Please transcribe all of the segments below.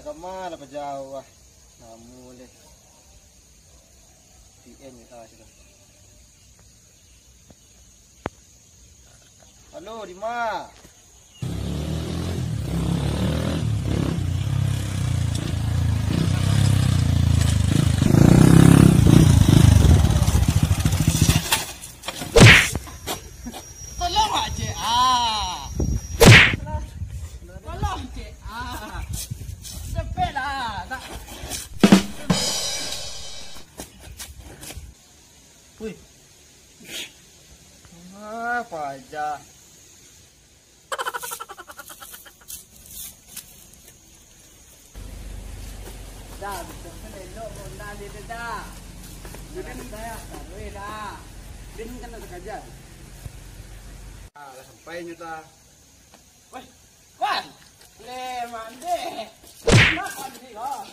Kemana apa jauh ah? Nah, mulai. PN kita sudah. Halo, Dima. Tolong Pak Cik. Tolong Cik. Cepet lah. Tak. Wih. Apa aja? Dah, bisa elok pun dah dia dah. Jadi saya taruh dah. Din kena sekejap. Lah sampai nyuta. Woi, Wan. Leman deh. Kenapa di kau?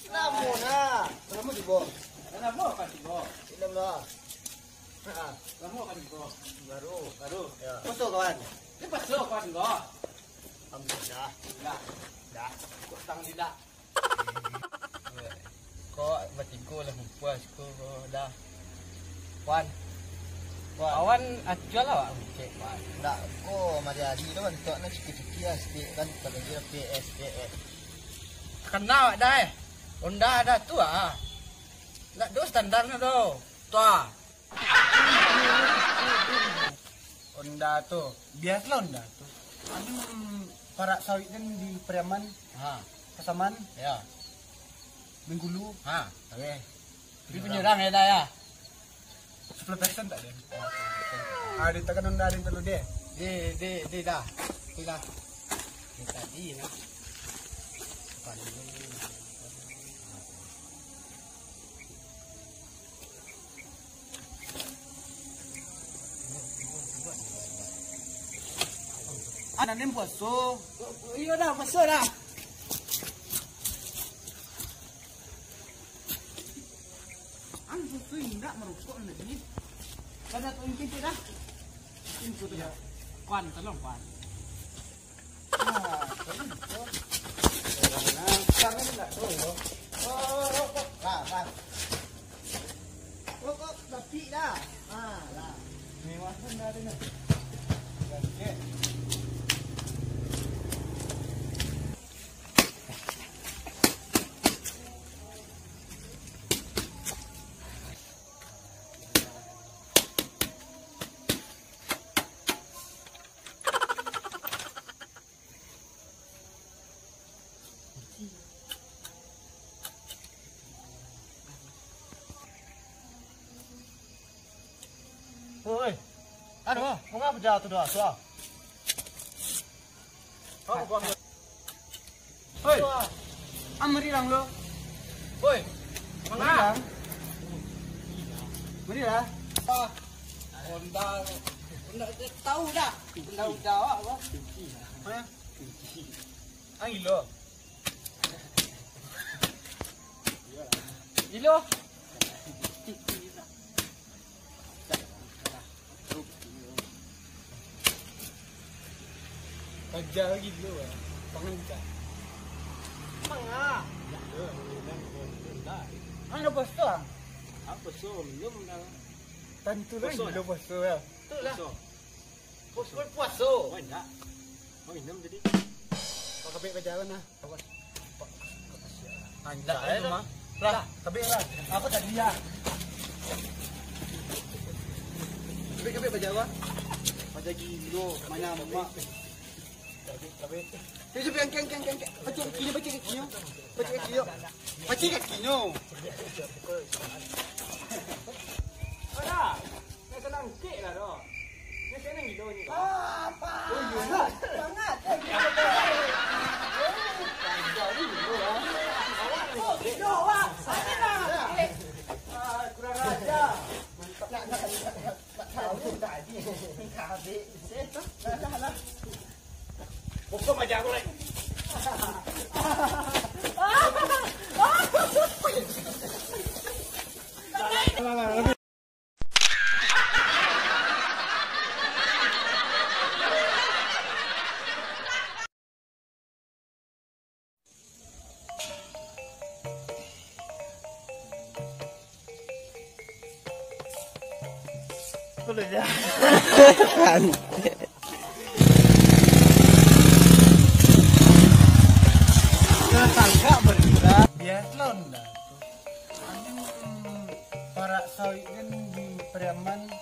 Namun ah, kamu di bawah. Kenapa kan di kau? Ilmu lah. Kamu kan di kau? Baru. Ya. Masuk kawan. Ini pasok kan kau? Alhamdulillah. Dah. Kau tang tidak. Kok batiko lah puas ko dah. Wan. Awan acual lah cek Wan. Ndak ko mari adi tu kan tok nak sikit-sikit lah sikit kan kalau dia PS. Kenal dah. Honda ada tu ah. Nggak do standar na do. Tua. Honda tu. Biasa Honda tu. Anu para sawit kan di Priaman, Pasaman, Ya. Menggulu. Okey. Di penyerang ya dah ya. 10% tak ada. Ditekan Honda ada perlu dia. Di dah. Di dah. Di tadi nah. Ada nem puaso. Iyo dah, masuk dah. Anu tu indak merokok ni. Kada tu inti dah. Inti tu dah. Kwan, tolong Kwan. Kami nak tu. Lah. Kok tapi dah. Lah. Mewah pun dah ada ni. Okey. Oi. Aduh, mengapa jauh tu dah? Suah. Oh, buang. Hoi. Amri lang lo. Hoi. Mana? Beri lah. Honda. Tahu dah. Tahu jawab apa? Mana? Angilo. Ilo. Kerja lagi dulu lah. Pangan kita. Manga. Ano bos tu ah? Apa so? Minum dah. Tentu lah ini bos tu ya. Tu lah. Bos puaso. Oh enggak. Mau minum jadi. Kau kabik berjalan lah. Anda itu mah. Lah, kabik lah. Apa tadi ya? Kabik berjalan. Macam gilo, mana mak. Kabik. Tapi yang. Baca kakinya. Baca kakinya. Apa? Banget. Kurang aja. Tahu tadi. Tadi. Lah. Buka aja aku lagi. Udah. Tangga bergerak biasa ndak tuh anjing para sawit kan di Priaman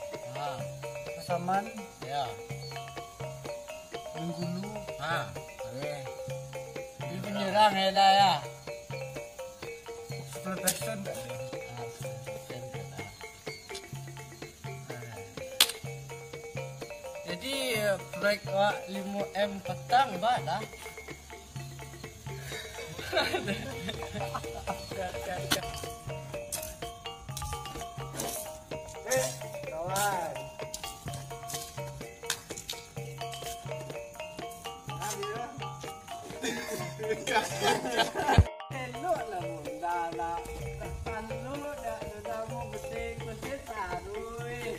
Pasaman Ya. Menggulu Oke. Ini penyerang ya dah ya. 10% ndak ada. Jadi proyek wak 5M petang mbak dah. Kawan elok lah bunda lah tekan lu dah mau gede sarui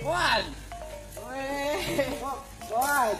Wan. Kawan